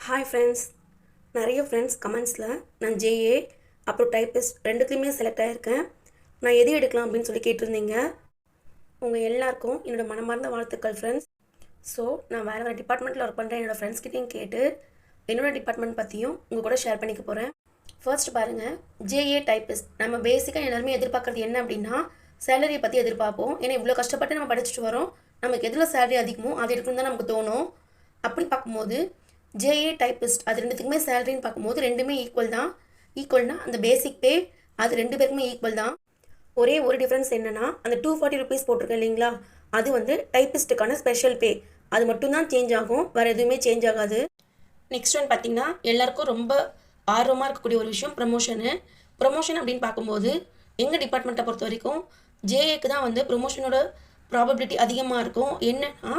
Hi friends. நிறைய friends கமெண்ட்ஸில் நான் ஜேஏ அப்புறம் டைப்பிஸ்ட் ரெண்டுத்துலேயுமே செலக்ட் ஆகியிருக்கேன், நான் எது எடுக்கலாம் அப்படின்னு சொல்லி கேட்டிருந்தீங்க. உங்கள் எல்லாருக்கும் என்னோடய மனமார்ந்த வாழ்த்துக்கள் ஃப்ரெண்ட்ஸ். ஸோ நான் வேறு வேறு டிபார்ட்மெண்ட்டில் ஒர்க் பண்ணுறேன், என்னோடய ஃப்ரெண்ட்ஸ்கிட்டையும் கேட்டு என்னோடய டிபார்ட்மெண்ட் பற்றியும் உங்கள் கூட ஷேர் பண்ணிக்க போகிறேன். ஃபர்ஸ்ட் பாருங்கள், ஜேஏ டைப்பிஸ்ட் நம்ம பேசிக்காக எல்லாருமே எதிர்பார்க்குறது என்ன அப்படின்னா சேலரியை பற்றி எதிர்பார்ப்போம். ஏன்னா இவ்வளோ கஷ்டப்பட்டு நம்ம படிச்சுட்டு வரோம், நமக்கு எதில் சேலரி அதிகமோ அது எடுக்கணும் தான் நமக்கு தோணும். அப்படி பார்க்கும்போது ஜேஏ டைப்பிஸ்ட் அது ரெண்டுத்துக்குமே சேலரின்னு பார்க்கும்போது ரெண்டுமே ஈக்குவல்னா அந்த பேசிக் பே அது ரெண்டு பேருக்குமே ஈக்குவல் தான். ஒரே ஒரு டிஃப்ரென்ஸ் என்னென்னா அந்த 240 ருபீஸ் போட்டிருக்கேன் இல்லைங்களா, அது வந்து டைப்பிஸ்ட்டுக்கான ஸ்பெஷல் பே, அது மட்டும்தான் சேஞ்ச் ஆகும், வேறு எதுவுமே சேஞ்ச் ஆகாது. நெக்ஸ்ட் ஒன் பார்த்திங்கன்னா எல்லாருக்கும் ரொம்ப ஆர்வமாக இருக்கக்கூடிய ஒரு விஷயம் ப்ரொமோஷன் அப்படின்னு பார்க்கும்போது எங்கள் டிபார்ட்மெண்ட்டை பொறுத்த வரைக்கும் ஜேஏக்கு தான் வந்து ப்ரொமோஷனோட ப்ராபபிலிட்டி அதிகமாக இருக்கும். என்னென்னா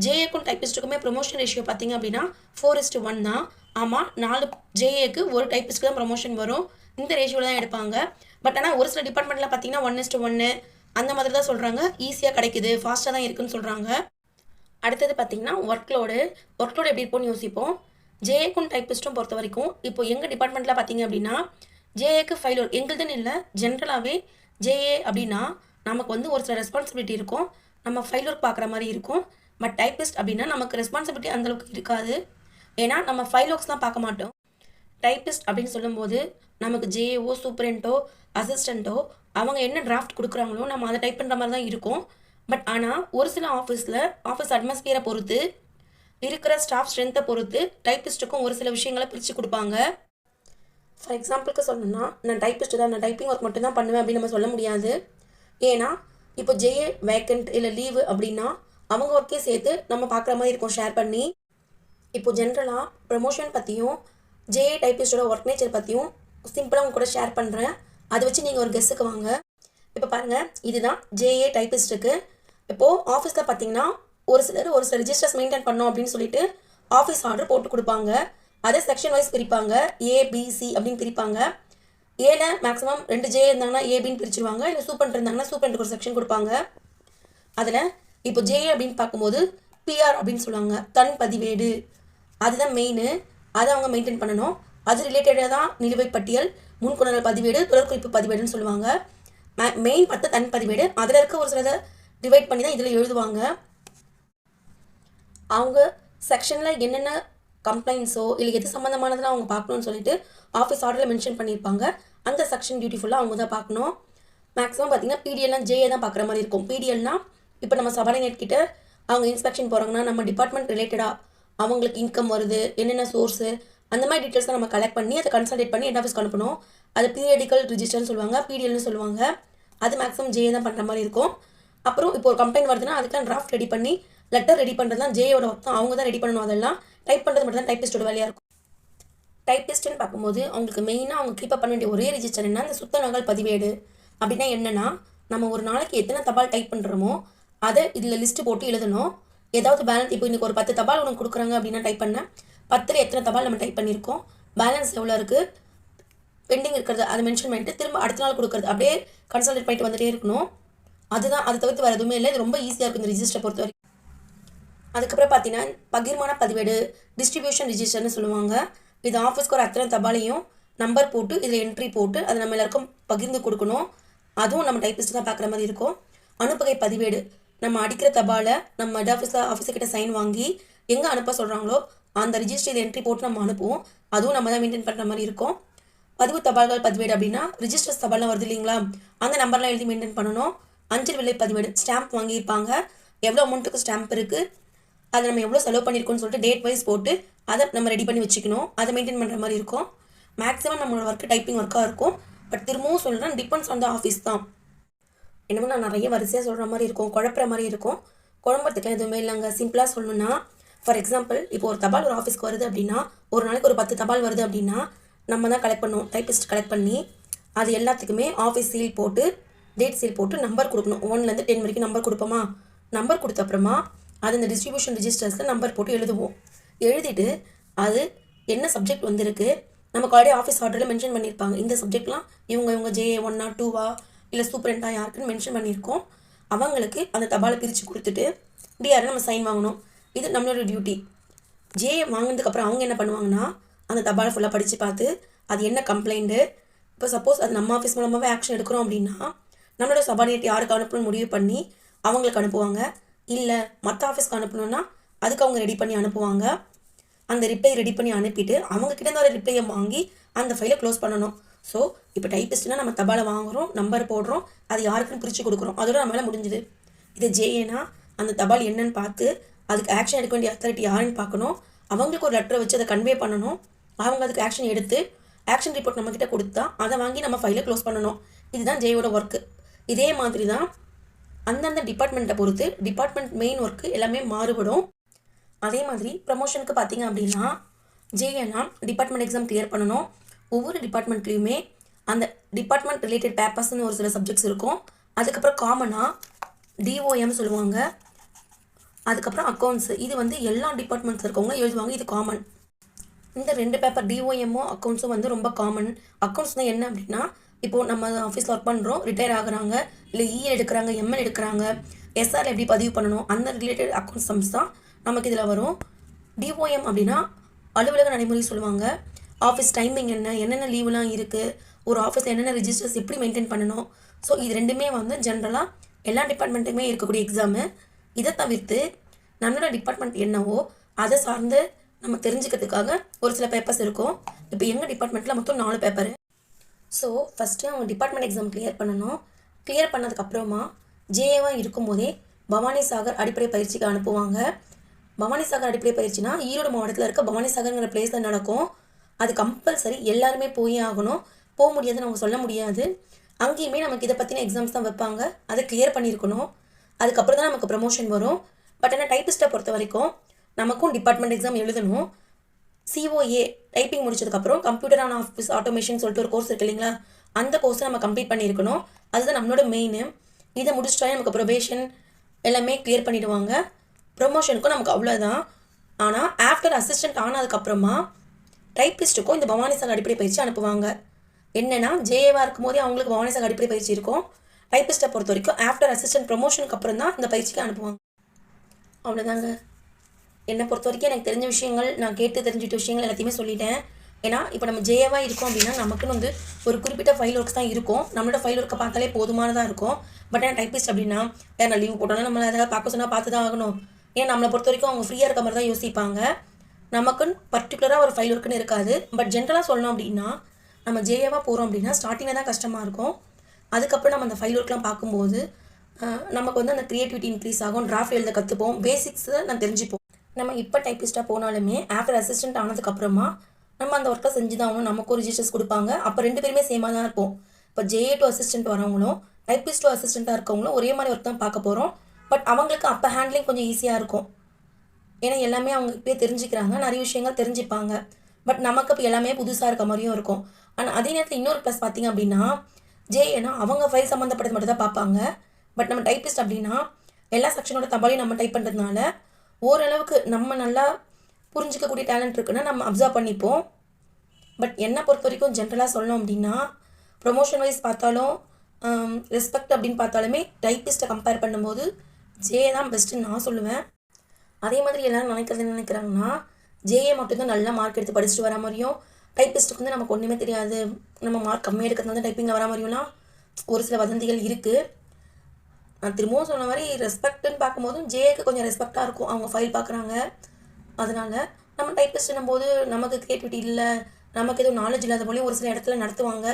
ஜேஏக்கும் டைப்பிஸ்ட்டுக்குமே ப்ரொமோஷன் ரேஷியோ பார்த்திங்க அப்படின்னா 4:1 தான். ஆமாம், 4 ஜேஏக்கு ஒரு டைப்பிஸ்ட்டுக்கு தான் ப்ரொமோஷன் வரும், இந்த ரேஷியோவில் தான் எடுப்பாங்க. பட் ஆனால் ஒரு சில டிபார்ட்மெண்ட்டில் பார்த்திங்கன்னா 1:1 அந்த மாதிரி தான் சொல்கிறாங்க, ஈஸியாக கிடைக்குது, ஃபாஸ்ட்டாக தான் இருக்குதுன்னு சொல்கிறாங்க. அடுத்தது பார்த்திங்கன்னா ஒர்க்லோடு எப்படி இருப்போம்னு யோசிப்போம். ஜேஏக்கும் டைப்பிஸ்ட்டும் பொறுத்த வரைக்கும் இப்போ எங்கள் டிபார்ட்மெண்ட்டில் பார்த்திங்க அப்படின்னா ஜேஏக்கு ஃபைல் ஒர்க் எங்களுதுன்னு இல்லை, ஜென்ரலாகவே ஜேஏ அப்படின்னா நமக்கு வந்து ஒரு சில ரெஸ்பான்சிபிலிட்டி இருக்கும், நம்ம ஃபைல் ஒர்க் பார்க்குற மாதிரி இருக்கும். பட் டைப்பிஸ்ட் அப்படின்னா நமக்கு ரெஸ்பான்சிபிலிட்டி அந்தளவுக்கு இருக்காது, ஏன்னா நம்ம ஃபைல் ஒர்க்ஸ் தான் பார்க்க மாட்டோம். டைப்பிஸ்ட் அப்படின்னு சொல்லும்போது நமக்கு ஜேஏஓ சூப்பரண்டோ அசிஸ்டண்ட்டோ அவங்க என்ன டிராஃப்ட் கொடுக்குறாங்களோ நம்ம அதை டைப் பண்ணுற மாதிரி தான் இருக்கும். பட் ஆனால் ஒரு சில ஆஃபீஸ் அட்மாஸ்பியரை பொறுத்து இருக்கிற ஸ்டாஃப் ஸ்ட்ரென்த்தை பொறுத்து டைப்பிஸ்ட்டுக்கும் ஒரு சில விஷயங்களை பிரித்து கொடுப்பாங்க. ஃபார் எக்ஸாம்பிளுக்கு சொல்லணும்னா நான் டைப்பிஸ்ட்டு தான், நான் டைப்பிங் ஒர்க் மட்டும் தான் பண்ணுவேன் அப்படின்னு நம்ம சொல்ல முடியாது. ஏன்னா இப்போ ஜேஏ வேக்கண்ட் இல்லை லீவு அப்படின்னா அவங்க ஒர்க்கே சேர்த்து நம்ம பார்க்குற மாதிரி இருக்கும் ஷேர் பண்ணி. இப்போது ஜென்ரலாக ப்ரமோஷன் பற்றியும் ஜேஏ டைப்பிஸ்டோட ஒர்க் நேச்சர் பற்றியும் சிம்பிளாக உங்க கூட ஷேர் பண்ணுறேன், அதை வச்சு நீங்கள் ஒரு கெஸ்ஸுக்கு வாங்க. இப்போ பாருங்கள், இதுதான் ஜேஏ டைப்பிஸ்ட்டுக்கு. இப்போது ஆஃபீஸில் பார்த்தீங்கன்னா ஒரு சில ரிஜிஸ்டர்ஸ் மெயின்டைன் பண்ணோம் அப்படின்னு சொல்லிட்டு ஆஃபீஸ் ஆர்டர் போட்டு கொடுப்பாங்க, அதை செக்ஷன் வைஸ் பிரிப்பாங்க, ஏபிசி அப்படின்னு பிரிப்பாங்க. ஏல மேக்ஸிமம் 2 ஜே இருந்தாங்கன்னா ஏபின்னு பிரிச்சுருவாங்க, இல்லை சூப்பர் இருந்தாங்கன்னா சூப்பருக்கு ஒரு செக்ஷன் கொடுப்பாங்க. அதில் இப்போ ஜேஏ அப்படின்னு பார்க்கும்போது பிஆர் அப்படின்னு சொல்லுவாங்க, தன் பதிவேடு, அதுதான் மெயின், அதை அவங்க மெயின்டைன் பண்ணணும். அது ரிலேட்டடாக தான் நிலுவைப் பட்டியல், முன்கொணர்தல் பதிவேடு, தொடர்குறிப்பு பதிவேடுன்னு சொல்லுவாங்க. மெயின் பார்த்து தன் பதிவேடு, அதில் இருக்க ஒரு சிலதை டிவைட் பண்ணி தான் இதில் எழுதுவாங்க. அவங்க செக்ஷனில் என்னென்ன கம்ப்ளைண்ட்ஸோ இல்லை எது சம்மந்தமானதெல்லாம் அவங்க பார்க்கணுன்னு சொல்லிட்டு ஆஃபீஸ் ஆர்டரில் மென்ஷன் பண்ணியிருப்பாங்க, அந்த செக்ஷன் டியூட்டிஃபுல்லாக அவங்க தான் பார்க்கணும். மேக்ஸிமம் பார்த்திங்கன்னா பிடிஎல்லாம் ஜேஏ தான் பார்க்குற மாதிரி இருக்கும். பிடிஎல்னால் இப்போ நம்ம சபார்டினேட் கிட்ட அவங்க இன்ஸ்பெக்ஷன் போகிறாங்கன்னா நம்ம டிபார்ட்மெண்ட் ரிலேட்டடாக அவங்களுக்கு இன்கம் வருது, என்னென்ன சோர்ஸு, அந்த மாதிரி டீட்டெயில்ஸ் தான் நம்ம கலெக்ட் பண்ணி அதை கன்சல்டேட் பண்ணி ஹெட் ஆஃபீஸ்க்கு அனுப்பணும். அது பீரியடிக்கல் ரிஜிஸ்டர்னு சொல்லுவாங்க, பிடிஎல்னு சொல்லுவாங்க. அது மேக்ஸிமம் ஜேஏ தான் பண்ணுற மாதிரி இருக்கும். அப்புறம் இப்போ ஒரு கம்ப்ளைண்ட் வருதுன்னா அதுக்கெல்லாம் டிராஃப்ட் ரெடி பண்ணி லெட்டர் ரெடி பண்ணுறதுலாம் ஜேஏவோட ஒர்க் தான், அவங்க தான் ரெடி பண்ணணும். அதெல்லாம் டைப் பண்ணுறது மட்டும் தான் டைப்பிஸ்டோட வேலையாக இருக்கும். டைப்பிஸ்ட்டுன்னு பார்க்கும்போது அவங்களுக்கு மெயினாக அவங்க கீப்பப் பண்ண வேண்டிய ஒரே ரிஜிஸ்டர் என்ன, அந்த சுத்த நகல் பதிவேடு. அப்படின்னா என்னென்னா நம்ம ஒரு நாளைக்கு எத்தனை தபால் டைப் பண்ணுறோமோ அதை இதில் லிஸ்ட்டு போட்டு எழுதணும். ஏதாவது பேலன்ஸ் இப்போ இன்றைக்கி ஒரு 10 தபால் உனக்கு கொடுக்குறாங்க அப்படின்னா டைப் பண்ணேன், 10ல் எத்தனை தபால் நம்ம டைப் பண்ணியிருக்கோம், பேலன்ஸ் எவ்வளோ இருக்குது, பெண்டிங் இருக்கிறது அதை மென்ஷன் பண்ணிட்டு திரும்ப அடுத்த நாள் கொடுக்குறது, அப்படியே கன்சல்டேட் பண்ணிட்டு வந்துகிட்டே இருக்கணும். அதுதான், அதை தவிர்த்து வேறு எதுவுமே இல்லை. இது ரொம்ப ஈஸியாக இருக்குது இந்த ரிஜிஸ்டரை பொறுத்த வரைக்கும். அதுக்கப்புறம் பார்த்தீங்கன்னா பகிர்மான பதிவேடு, டிஸ்ட்ரிபியூஷன் ரிஜிஸ்டர்னு சொல்லுவாங்க. இது ஆஃபீஸ்க்கு ஒரு அத்தனை தபாலையும் நம்பர் போட்டு இதில் என்ட்ரி போட்டு அதை நம்ம எல்லாருக்கும் பகிர்ந்து கொடுக்கணும். அதுவும் நம்ம டைப்பிஸ்ட் தான் பார்க்குற மாதிரி இருக்கும். அனுப்புகை பதிவேடு, நம்ம அடிக்கிற தபாலை நம்ம ஹெட் ஆஃபீஸர்கிட்ட சைன் வாங்கி எங்கே அனுப்ப சொல்கிறாங்களோ அந்த ரிஜிஸ்டரில் என்ட்ரி போட்டு நம்ம அனுப்புவோம், அதுவும் நம்ம தான் மெயின்டைன் பண்ணுற மாதிரி இருக்கும். பதிவு தபால்கள் பதிவேடு அப்படின்னா ரிஜிஸ்டர்ஸ் தபால்லாம் வருது இல்லைங்களா, அந்த நம்பர்லாம் எழுதி மெயின்டைன் பண்ணணும். அஞ்சல் விலை பதிவேடு, ஸ்டாம்ப் வாங்கியிருப்பாங்க, எவ்வளோ அமௌண்ட்டுக்கு ஸ்டாம்ப் இருக்குது, அதை நம்ம எவ்வளோ செலவு பண்ணியிருக்கோன்னு சொல்லிட்டு டேட் வைஸ் போட்டு அதை நம்ம ரெடி பண்ணி வச்சுக்கணும், அதை மெயின்டைன் பண்ணுற மாதிரி இருக்கும். மேக்ஸிமம் நம்மளோட ஒர்க்கு டைப்பிங் ஒர்க்காக இருக்கும். பட் திரும்பவும் சொல்கிறேன், டிபெண்ட்ஸ் ஆன் த ஆஃபீஸ் தான். என்னமோ நான் நிறைய வரிசையாக சொல்கிற மாதிரி இருக்கும், குழப்புற மாதிரி இருக்கும். குழம்புறதுக்குலாம் எதுவுமே இல்லைங்க. சிம்பிளாக சொல்லணும்னா ஃபார் எக்ஸாம்பிள் இப்போ ஒரு தபால் ஒரு ஆஃபீஸ்க்கு வருது அப்படின்னா ஒரு நாளைக்கு ஒரு 10 தபால் வருது அப்படின்னா நம்ம தான் கலெக்ட் பண்ணுவோம், டைப்பிஸ்ட் கலெக்ட் பண்ணி அது எல்லாத்துக்குமே ஆஃபீஸ் சீல் போட்டு டேட் சீல் போட்டு நம்பர் கொடுக்கணும். 1லேருந்து 10 வரைக்கும் நம்பர் கொடுப்போமா, நம்பர் கொடுத்த அப்புறமா அது இந்த டிஸ்ட்ரிபியூஷன் ரிஜிஸ்டர்ஸில் நம்பர் போட்டு எழுதுவோம். எழுதிட்டு அது என்ன சப்ஜெக்ட் வந்திருக்கு நமக்கு ஆல்ரெடி ஆஃபீஸ் ஆர்டரில் மென்ஷன் பண்ணியிருப்பாங்க, இந்த சப்ஜெக்ட்லாம் இவங்க ஜேஏ 1ஆ 2வா இல்லை சூப்பரண்டாக யாருக்குன்னு மென்ஷன் பண்ணியிருக்கோம். அவங்களுக்கு அந்த தபாலை பிரித்து கொடுத்துட்டு டிஆரில் நம்ம சைன் வாங்கணும். இது நம்மளோட டியூட்டி. ஜேஏ வாங்கினதுக்கப்புறம் அவங்க என்ன பண்ணுவாங்கன்னா அந்த தபாலை ஃபுல்லாக படித்து பார்த்து அது என்ன கம்ப்ளைண்ட்டு, இப்போ சப்போஸ் அது நம்ம ஆஃபீஸ் மூலமாகவே ஆக்ஷன் எடுக்கிறோம் அப்படின்னா நம்மளோட சபார்டினேட் யாருக்கு அனுப்பணும்னு முடிவு பண்ணி அவங்களுக்கு அனுப்புவாங்க. இல்லை மற்ற ஆஃபீஸ்க்கு அனுப்பணுன்னா அதுக்கு அவங்க ரெடி பண்ணி அனுப்புவாங்க. அந்த ரிப்ளை ரெடி பண்ணி அனுப்பிட்டு அவங்கக்கிட்ட இருந்து ஒரு ரிப்ளையை வாங்கி அந்த ஃபைலை க்ளோஸ் பண்ணணும். ஸோ இப்போ டைப்பிஸ்ட்னா நம்ம தபாலை வாங்குகிறோம், நம்பர் போடுறோம், அது யாருக்குன்னு பிரித்து கொடுக்குறோம், அதோட நம்மளால் முடிஞ்சுது. இது ஜேஏனா அந்த தபால் என்னன்னு பார்த்து அதுக்கு ஆக்ஷன் எடுக்க வேண்டிய அத்தாரிட்டி யாருன்னு பார்க்கணும், அவங்களுக்கு ஒரு லெட்டரை வச்சு அதை கன்வே பண்ணணும், அவங்க அதுக்கு ஆக்ஷன் எடுத்து ஆக்ஷன் ரிப்போர்ட் நம்மக்கிட்ட கொடுத்தா அதை வாங்கி நம்ம ஃபைலை க்ளோஸ் பண்ணணும். இதுதான் ஜேயோட ஒர்க்கு. இதே மாதிரி தான் அந்தந்த டிபார்ட்மெண்ட்டை பொறுத்து டிபார்ட்மெண்ட் மெயின் ஒர்க்கு எல்லாமே மாறுபடும். அதே மாதிரி ப்ரமோஷனுக்கு பார்த்தீங்க அப்படின்னா ஜேஏனா டிபார்ட்மெண்ட் எக்ஸாம் கிளியர் பண்ணணும். ஒவ்வொரு டிபார்ட்மெண்ட்லேயுமே அந்த டிபார்ட்மெண்ட் ரிலேட்டட் பேப்பர்ஸ்னு ஒரு சில சப்ஜெக்ட்ஸ் இருக்கும். அதுக்கப்புறம் காமனாக டிஓஎம் சொல்லுவாங்க, அதுக்கப்புறம் அக்கௌண்ட்ஸு. இது வந்து எல்லா டிபார்ட்மெண்ட்ஸில் இருக்கவங்க எழுதுவாங்க, இது காமன். இந்த 2 பேப்பர் டிஓஎம்மும் அக்கௌண்ட்ஸும் வந்து ரொம்ப காமன். அக்கௌண்ட்ஸ்னால் என்ன அப்படின்னா, இப்போது நம்ம ஆஃபீஸில் ஒர்க் பண்ணுறோம், ரிட்டையர் ஆகுறாங்க, இல்லை இஎல் எடுக்கிறாங்க, எம்எல் எடுக்கிறாங்க, எஸ்ஆர் எப்படி பதிவு பண்ணணும், அந்த ரிலேட்டட் அக்கௌண்ட்ஸ் சம்ஸ் தான் நமக்கு இதில் வரும். டிஓஎம் அப்படின்னா அலுவலக நடைமுறை சொல்லுவாங்க. ஆஃபீஸ் டைமிங் என்ன, என்னென்ன லீவுலாம் இருக்குது, ஒரு ஆஃபீஸில் என்னென்ன ரிஜிஸ்டர்ஸ் எப்படி மெயின்டைன் பண்ணணும். ஸோ இது ரெண்டுமே வந்து ஜென்ரலாக எல்லா டிபார்ட்மெண்ட்டுமே இருக்கக்கூடிய எக்ஸாமு. இதை தவிர்த்து நம்மளோட டிபார்ட்மெண்ட் என்னவோ அதை சார்ந்து நம்ம தெரிஞ்சுக்கிறதுக்காக ஒரு சில பேப்பர்ஸ் இருக்கும். இப்போ எங்கள் டிபார்ட்மெண்ட்டில் மொத்தம் 4 பேப்பரு. ஸோ ஃபஸ்ட்டு அவங்க டிபார்ட்மெண்ட் எக்ஸாம் கிளியர் பண்ணணும். கிளியர் பண்ணதுக்கப்புறமா ஜேஏவாக இருக்கும்போதே பவானி சாகர் அடிப்படை பயிற்சிக்கு அனுப்புவாங்க. பவானி சாகர் அடிப்படை பயிற்சினா ஈரோடு மாவட்டத்தில் இருக்க பவானி சாகர்ங்கிற பிளேஸில் நடக்கும். அது கம்பல்சரி எல்லாருமே போய் ஆகணும். போக முடியாதுன்னு அவங்க சொல்ல முடியாது. அங்கேயுமே நமக்கு இதை பற்றின எக்ஸாம்ஸ் தான் வைப்பாங்க, அதை கிளியர் பண்ணியிருக்கணும். அதுக்கப்புறம் தான் நமக்கு ப்ரமோஷன் வரும். பட் ஆனால் டைப்பிஸ்ட்டை பொறுத்த வரைக்கும் நமக்கும் டிபார்ட்மெண்ட் எக்ஸாம் எழுதணும். சிஓஏ டைப்பிங் முடிச்சதுக்கப்புறம் கம்ப்யூட்டர் ஆன் ஆஃபீஸ் ஆட்டோமேஷன் சொல்லிட்டு ஒரு கோர்ஸ் இருக்கு இல்லைங்களா, அந்த கோர்ஸை நம்ம கம்ப்ளீட் பண்ணியிருக்கணும். அதுதான் நம்மளோட மெயின். இதை முடிச்சிட்டாலே நமக்கு ப்ரொபேஷன் எல்லாமே கிளியர் பண்ணிவிடுவாங்க. ப்ரொமோஷனுக்கும் நமக்கு அவ்வளோதான். ஆனால் ஆஃப்டர் அசிஸ்டன்ட் ஆனதுக்கப்புறமா டைப்பிஸ்ட்டுக்கும் இந்த பவானி சாகர் அடிப்படை பயிற்சி அனுப்புவாங்க. என்னென்னா ஜேஏவாக இருக்கும் போதே அவங்களுக்கு பவானி சாகர் அடிப்படை பயிற்சி இருக்கும். டைப்பிஸ்ட்டை பொறுத்த வரைக்கும் ஆஃப்டர் அசிஸ்டன்ட் ப்ரொமோஷனுக்கு அப்புறம் தான் இந்த பயிற்சிக்கு அனுப்புவாங்க. அவ்வளோதாங்க. என்னை பொறுத்த வரைக்கும் எனக்கு தெரிஞ்ச விஷயங்கள், நான் கேட்டு தெரிஞ்சுட்ட விஷயங்கள் எல்லாத்தையுமே சொல்லிட்டேன். ஏன்னா இப்போ நம்ம ஜேஏவாக இருக்கோம் அப்படின்னா நமக்குன்னு வந்து ஒரு குறிப்பிட்ட ஃபைல் ஒர்க்ஸ் தான் இருக்கும். நம்மளோட ஃபைல் ஒர்க்கை பார்த்தாலே போதுமானதாக இருக்கும். பட் ஆனால் டைப்பிஸ்ட் அப்படின்னா நான் லீவ் போட்டாலும் நம்மளை அதை பார்க்க சொன்னால் பார்த்து தான் ஆகணும். ஏன் நம்மளை பொறுத்த வரைக்கும் அவங்க ஃப்ரீயாக இருக்க மாதிரி தான் யோசிப்பாங்க. நமக்குன்னு பர்டிகுலராக ஒரு ஃபைல் ஒர்க்குன்னு இருக்காது. பட் ஜென்ரலாக சொல்லணும் அப்படின்னா நம்ம ஜேஏவாக போகிறோம் அப்படின்னா ஸ்டார்டிங்கில் தான் கஷ்டமாக இருக்கும். அதுக்கப்புறம் நம்ம அந்த ஃபைல் ஒர்க்லாம் பார்க்கும்போது நமக்கு வந்து அந்த க்ரியேட்டிவிட்டி இன்க்ரீஸ் ஆகும். டிராஃப்ட் எழுத கற்றுப்போம், பேசிக்ஸை நான் தெரிஞ்சுப்போம். நம்ம இப்போ டைப்பிஸ்ட்டாக போனாலுமே ஆஃப்டர் அசிஸ்டன்ட் ஆனதுக்கப்புறமா நம்ம அந்த ஒர்க்கை செஞ்சு தான் ஆகணும். நமக்கு ஒரு ரிஜிஸ்டர்ஸ் கொடுப்பாங்க. அப்போ 2 பேருமே சேமாக தான் இருப்போம். இப்போ ஜேஏ டு அசிஸ்டன்ட் வரவங்களும் டைப்பிஸ்ட் டு அசிஸ்டண்ட்டாக இருக்கவங்களும் ஒரே மாதிரி ஒர்க் தான் பார்க்க போகிறோம். பட் அவங்களுக்கு அப்போ ஹேண்ட்லிங் கொஞ்சம் ஈஸியாக இருக்கும். ஏன்னா எல்லாமே அவங்க இப்போயே தெரிஞ்சுக்கிறாங்க, நிறைய விஷயங்கள் தெரிஞ்சுப்பாங்க. பட் நமக்கு இப்போ எல்லாமே புதுசாக இருக்க மாதிரியும் இருக்கும். ஆனால் அதே நேரத்தில் இன்னொரு ப்ளஸ் பார்த்திங்க அப்படின்னா ஜேஏனா அவங்க ஃபைல் சம்மந்தப்பட்டது மட்டும் தான் பார்ப்பாங்க. பட் நம்ம டைப்பிஸ்ட் அப்படின்னா எல்லா செக்ஷனோட தபாலையும் நம்ம டைப் பண்ணுறதுனால ஓரளவுக்கு நம்ம நல்லா புரிஞ்சிக்கக்கூடிய டேலண்ட் இருக்குன்னா நம்ம அப்சர்வ் பண்ணிப்போம். பட் என்னை பொறுத்த வரைக்கும் ஜென்ரலாக சொல்லணும் அப்படின்னா ப்ரொமோஷன் வைஸ் பார்த்தாலும் ரெஸ்பெக்ட் அப்படின்னு பார்த்தாலுமே டைப்பிஸ்ட்டை கம்பேர் பண்ணும்போது ஜேஏ தான் பெஸ்ட்டுன்னு நான் சொல்லுவேன். அதே மாதிரி எல்லோரும் நினைக்கிறது என்ன நினைக்கிறாங்கன்னா ஜேஏ மட்டும்தான் நல்லா மார்க் எடுத்து படிச்சுட்டு வர மாதிரியும், டைப்பிஸ்ட்டுக்கு வந்து நமக்கு ஒன்றுமே தெரியாது, நம்ம மார்க் கம்மியாக எடுக்கிறது வந்து டைப்பிங்கில் வர மாதிரியும்லாம் ஒரு சில வதந்திகள் இருக்குது. நான் திரும்பவும் சொன்ன மாதிரி ரெஸ்பெக்ட்டுன்னு பார்க்கும்போதும் ஜேஏக்கு கொஞ்சம் ரெஸ்பெக்டாக இருக்கும். அவங்க ஃபைல் பார்க்குறாங்க. அதனால் நம்ம டைப்பிஸ்ட்னும் போது நமக்கு க்ரியேட்டிவிட்டி இல்லை, நமக்கு எதுவும் நாலேஜ் இல்லாத போலேயும் ஒரு சில இடத்துல நடத்துவாங்க.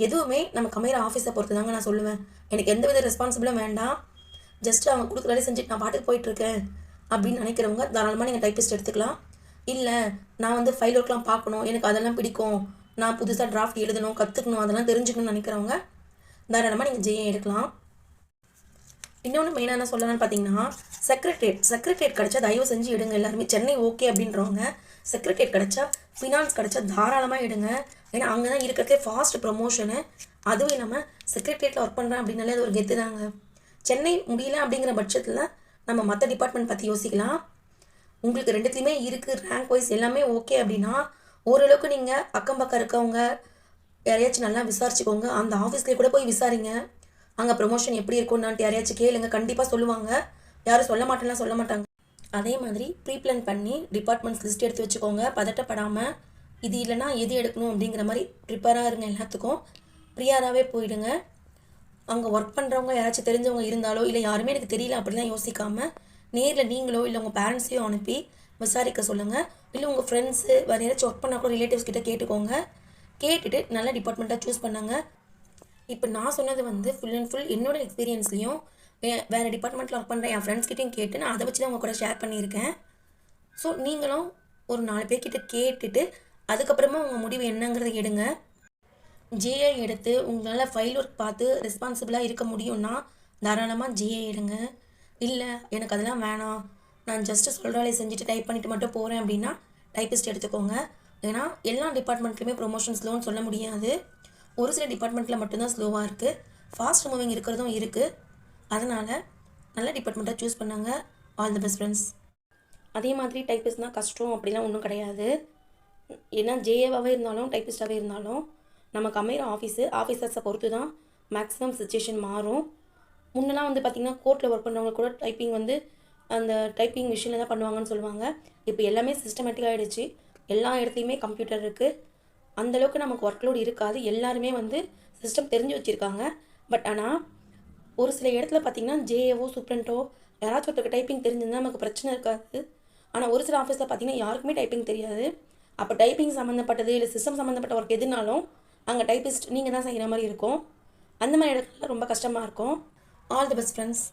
எதுவுமே நமக்கு அமைகிற ஆஃபீஸை பொறுத்து தாங்க நான் சொல்லுவேன். எனக்கு எந்த வித ரெஸ்பான்சிபிளும் வேண்டாம், ஜஸ்ட்டு அவங்க கொடுக்குற வேலையை செஞ்சுட்டு நான் பாட்டுக்கு போயிட்டுருக்கேன் அப்படின்னு நினைக்கிறவங்க தாராளமாக நீங்கள் டைப்பிஸ்ட் எடுத்துக்கலாம். இல்லை நான் வந்து ஃபைல் ஒர்க்லாம் பார்க்கணும், எனக்கு அதெல்லாம் பிடிக்கும், நான் புதுசாக டிராஃப்ட் எழுதணும், கற்றுக்கணும், அதெல்லாம் தெரிஞ்சுக்கணும்னு நினைக்கிறவங்க தாராளமாக நீங்கள் ஜேஏ எடுக்கலாம். இன்னொன்று மெயினாக என்ன சொல்லலாம்னு பார்த்தீங்கன்னா செக்ரட்டரியேட் கிடச்சா தயவு செஞ்சு எடுங்க. எல்லாருமே சென்னை ஓகே அப்படின்றவங்க செக்ரட்டரியேட் கிடச்சா, ஃபினான்ஸ் கிடச்சா தாராளமாக எடுங்க. ஏன்னா அங்கே தான் இருக்கிறதே ஃபாஸ்ட் ப்ரமோஷனு. அதுவும் இல்லாமல் செக்ரட்டரியேட்டில் ஒர்க் பண்ணுறேன் அப்படின்னாலே அது ஒரு கெத்து தாங்க. சென்னை முடியல அப்படிங்கிற பட்சத்தில் நம்ம மற்ற டிபார்ட்மெண்ட் பற்றி யோசிக்கலாம். உங்களுக்கு 2த்துலேயுமே இருக்குது, ரேங்க் வைஸ் எல்லாமே ஓகே அப்படின்னா ஓரளவுக்கு நீங்கள் அக்கம் பக்கம் இருக்கவங்க யாரையாச்சும் நல்லா விசாரிச்சுக்கோங்க. அந்த ஆஃபீஸ்லேயே கூட போய் விசாரிங்க, அங்கே ப்ரொமோஷன் எப்படி இருக்கும்னான்ட்டு யாரையாச்சும் கேளுங்க, கண்டிப்பாக சொல்லுவாங்க. யாரும் சொல்ல மாட்டேன்னா சொல்ல மாட்டாங்க. அதே மாதிரி ப்ரீ பிளான் பண்ணி டிபார்ட்மெண்ட்ஸ் லிஸ்ட் எடுத்து வச்சுக்கோங்க. பதட்டப்படாமல் இது இல்லைனா எது எடுக்கணும் அப்படிங்கிற மாதிரி ப்ரிப்பேராக இருங்க. எல்லாத்துக்கும் ப்ரியாராகவே போயிடுங்க. அங்கே ஒர்க் பண்ணுறவங்க யாராச்சும் தெரிஞ்சவங்க இருந்தாலோ இல்லை யாருமே எனக்கு தெரியல அப்படிலாம் யோசிக்காமல் நேரில் நீங்களோ இல்லை உங்கள் பேரண்ட்ஸையோ அனுப்பி விசாரிக்க சொல்லுங்கள். இல்லை உங்கள் ஃப்ரெண்ட்ஸு வேறு யாராச்சும் ஒர்க் பண்ணால் கூட ரிலேட்டிவ்ஸ் கிட்டே கேட்டுக்கோங்க. கேட்டுட்டு நல்ல டிபார்ட்மெண்ட்டாக சூஸ் பண்ணுங்கள். இப்போ நான் சொன்னது வந்து ஃபுல் அண்ட் ஃபுல் என்னோடய எக்ஸ்பீரியன்ஸ்லையும் வேறு டிபார்ட்மெண்ட்டில் ஒர்க் பண்ணுற என் ஃப்ரெண்ட்ஸ்கிட்டையும் கேட்டு நான் அதை வச்சு தான் உங்கள் கூட ஷேர் பண்ணியிருக்கேன். ஸோ நீங்களும் ஒரு 4 பேர்கிட்ட கேட்டுட்டு அதுக்கப்புறமா உங்கள் முடிவு என்னங்கிறத எடுங்க. ஜேஏ எடுத்து உங்களால் ஃபைல் ஒர்க் பார்த்து ரெஸ்பான்சிபிளாக இருக்க முடியும்னா தாராளமாக ஜேஏ எடுங்க. இல்லை எனக்கு அதெல்லாம் வேணாம், நான் ஜஸ்ட்டு சொல்கிற வேலையை செஞ்சுட்டு டைப் பண்ணிவிட்டு மட்டும் போகிறேன் அப்படின்னா டைப்பிஸ்ட் எடுத்துக்கோங்க. ஏன்னா எல்லா டிபார்ட்மெண்ட்லையுமே ப்ரொமோஷன் ஸ்லோன்னு சொல்ல முடியாது. ஒரு சில டிபார்ட்மெண்ட்டில் மட்டும்தான் ஸ்லோவாக இருக்குது. ஃபாஸ்ட் மூவிங் இருக்கிறதும் இருக்குது. அதனால் நல்ல டிபார்ட்மெண்ட்டாக சூஸ் பண்ணாங்க. All the best friends. அதே மாதிரி டைப்பிஸ்ட்னால் கஷ்டம் அப்படிலாம் ஒன்றும் கிடையாது. ஏன்னா ஜேஏவாகவே இருந்தாலும் டைப்பிஸ்டாகவே இருந்தாலும் நமக்கு அமைகிற ஆஃபீஸர்ஸை பொறுத்து தான் மேக்ஸிமம் சுச்சுவேஷன் மாறும். முன்னெல்லாம் வந்து பார்த்திங்கன்னா கோர்ட்டில் ஒர்க் பண்ணுறவங்க கூட டைப்பிங் வந்து அந்த டைப்பிங் மிஷினில் தான் பண்ணுவாங்கன்னு சொல்லுவாங்க. இப்போ எல்லாமே சிஸ்டமேட்டிக் ஆகிடுச்சு. எல்லா இடத்துலையுமே கம்ப்யூட்டர் இருக்குது. அந்தளவுக்கு நமக்கு ஒர்க் லோட் இருக்காது. எல்லாருமே வந்து சிஸ்டம் தெரிஞ்சு வச்சுருக்காங்க. பட் ஆனால் ஒரு சில இடத்துல பார்த்திங்கன்னா ஜேஏவோ சூப்ரண்டோ யாராச்சும் ஒருத்தருக்கு டைப்பிங் தெரிஞ்சிருந்தால் நமக்கு பிரச்சனை இருக்காது. ஆனால் ஒரு சில ஆஃபீஸில் பார்த்திங்கன்னா யாருக்குமே டைப்பிங் தெரியாது. அப்போ டைப்பிங் சம்மந்தப்பட்டது இல்லை சிஸ்டம் சம்மந்தப்பட்ட ஒர்க் எதுனாலும் அங்கே டைப்பிஸ்ட் நீங்கள் தான் செய்கிற மாதிரி இருக்கும். அந்த மாதிரி இடத்துல ரொம்ப கஷ்டமாக இருக்கும். All the best friends.